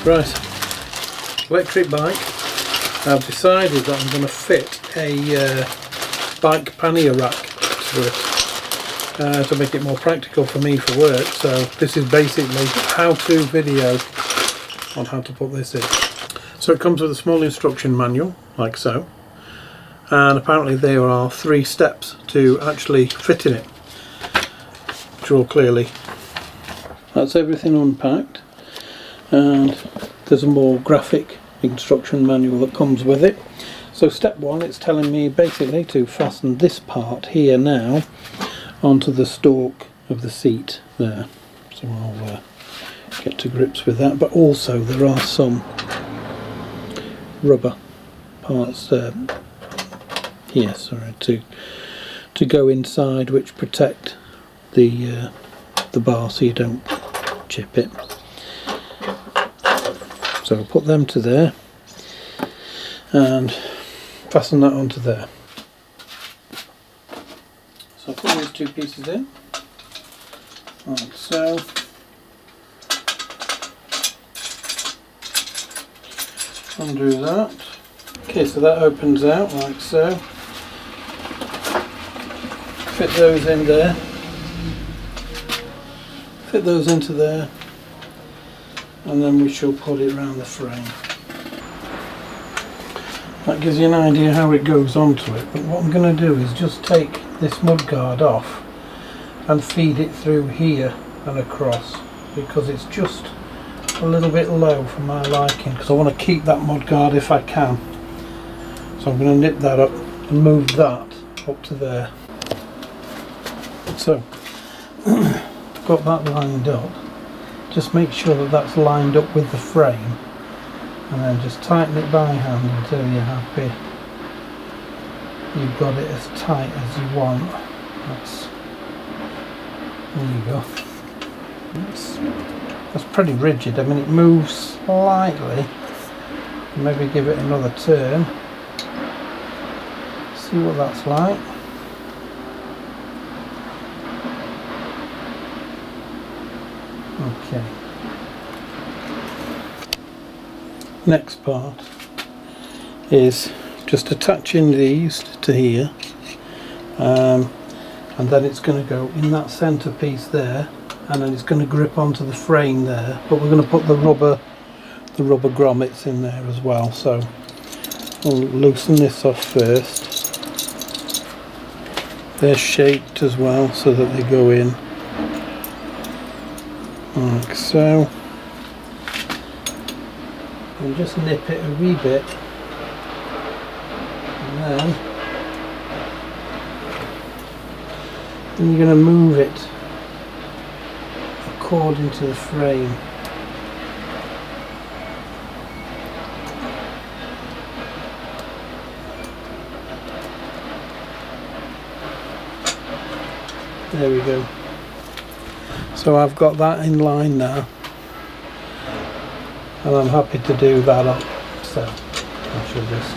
Right, electric bike. I've decided that I'm going to fit a bike pannier rack to it to make it more practical for me for work. So this is basically a how-to video on how to put this in. So it comes with a small instruction manual, like so, and apparently there are 3 steps to actually fitting it. Draw clearly. That's everything unpacked, and there's a more graphic instruction manual that comes with it. So step 1, it's telling me basically to fasten this part here now onto the stalk of the seat there. So I'll get to grips with that, but also there are some rubber parts here, sorry, to go inside, which protect the bar so you don't chip it. So I'll put them to there and fasten that onto there. So I'll put these 2 pieces in, like so. Undo that. Okay, so that opens out like so. Fit those in there. Fit those into there, and then we shall put it around the frame. That gives you an idea how it goes onto it, but what I'm going to do is just take this mudguard off and feed it through here and across, because it's just a little bit low for my liking, because I want to keep that mudguard if I can. So I'm going to nip that up and move that up to there. So got that lined up. Just make sure that that's lined up with the frame, and then just tighten it by hand until you're happy you've got it as tight as you want. There you go. That's pretty rigid. I mean, it moves slightly. Maybe give it another turn. See what that's like. Okay. Next part is just attaching these to here, and then it's going to go in that centre piece there, and then it's going to grip onto the frame there. But we're going to put the rubber grommets in there as well. So we'll loosen this off first. They're shaped as well so that they go in. Like so, and just nip it a wee bit, and then you're going to move it according to the frame. There we go. So I've got that in line now, and I'm happy to do that up. So I shall just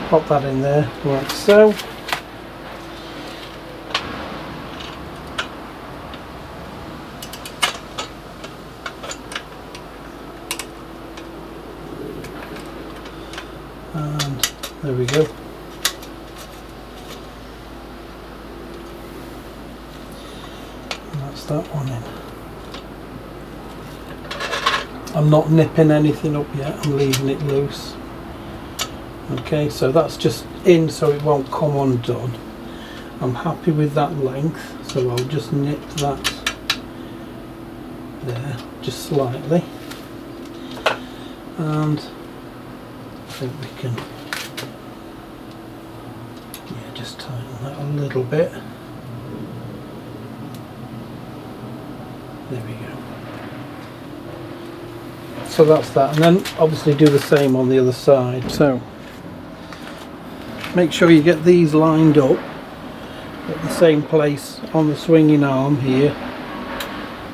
pop that in there like so. And there we go. That one in. I'm not nipping anything up yet, I'm leaving it loose. Okay, so that's just in so it won't come undone. I'm happy with that length, so I'll just nip that there just slightly, and I think we can just tighten that a little bit. There we go. So that's that, and then obviously do the same on the other side. So make sure you get these lined up at the same place on the swinging arm here,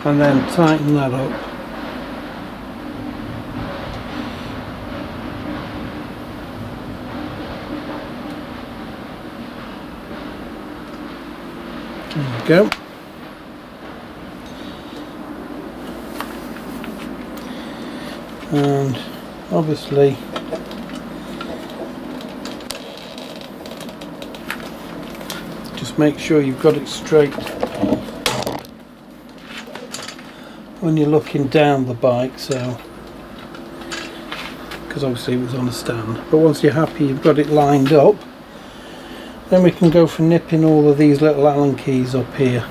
and then tighten that up. There you go. And obviously just make sure you've got it straight when you're looking down the bike, so because obviously it was on a stand. But once you're happy you've got it lined up, then we can go for nipping all of these little Allen keys up here.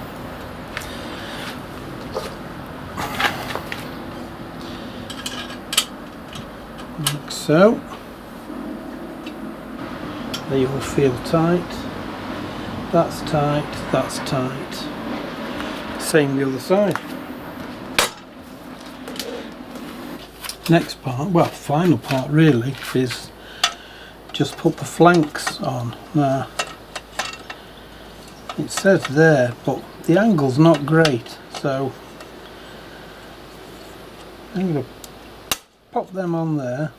Like so. They all feel tight. That's tight, that's tight. Same the other side. Next part, well, final part really, is just put the flanks on. Now, it says there, but the angle's not great, so I'm going to pop them on there.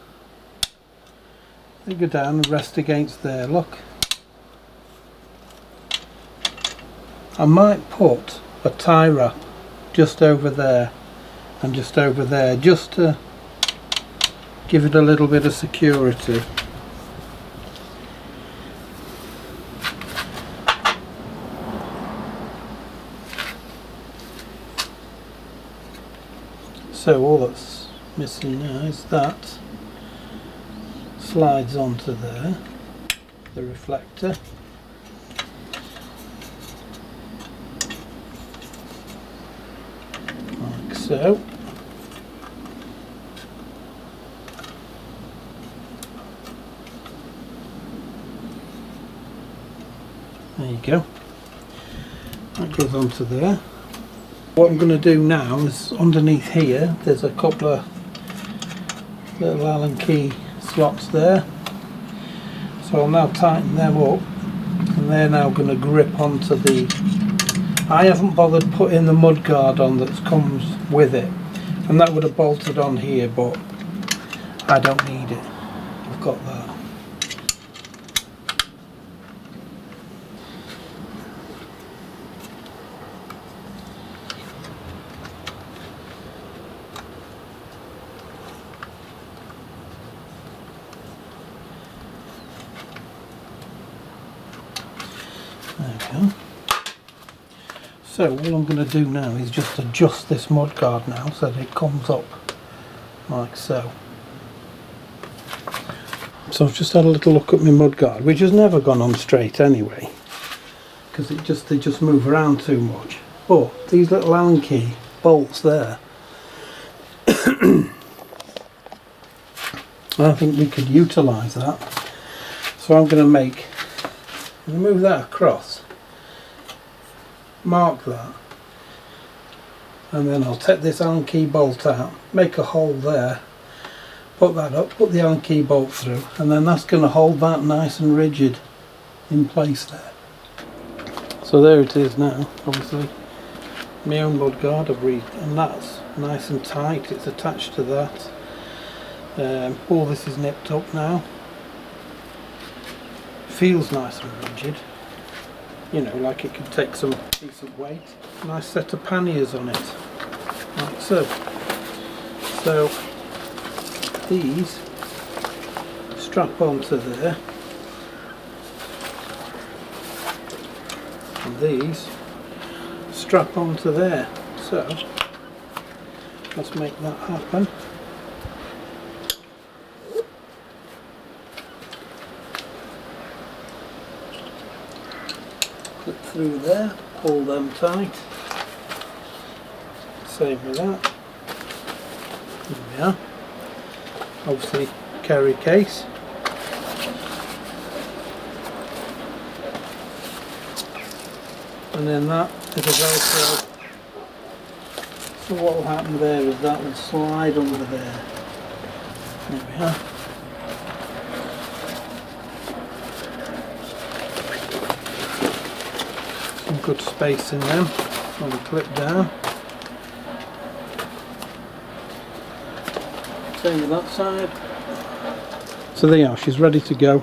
They go down and rest against there, look. I might put a tie wrap just over there and just over there, just to give it a little bit of security. So all that's missing now is that slides onto there, the reflector. Like so. There you go. That goes onto there. What I'm going to do now is underneath here there's a couple of little Allen key slots there. So I'll now tighten them up, and they're now going to grip onto the... I haven't bothered putting the mud guard on that comes with it, and that would have bolted on here, but I don't need it. I've got that. There we go. So all I'm going to do now is just adjust this mud guard now so that it comes up like so. So I've just had a little look at my mud guard, which has never gone on straight anyway, because they just move around too much. But these little Allen key bolts there, I think we could utilise that. So I'm going to move that across, mark that, and then I'll take this Allen key bolt out, make a hole there, put that up, put the Allen key bolt through, and then that's going to hold that nice and rigid in place there. So there it is now, obviously my own mud guard, and that's nice and tight, it's attached to that. All this is nipped up now. Feels nice and rigid, you know, like it can take some decent weight. Nice set of panniers on it, like so. So these strap onto there, and these strap onto there. So let's make that happen. Clip through there, pull them tight. Same with that. There we are. Obviously carry case. And then that is a Velcro. So what will happen there is that will slide under there. There we are. Some good space in them on the clip down. Same with that side. So there you are, she's ready to go.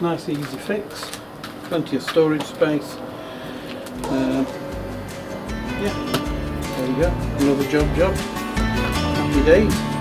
Nice easy fix, plenty of storage space. Yeah, there we go, another job. Happy days.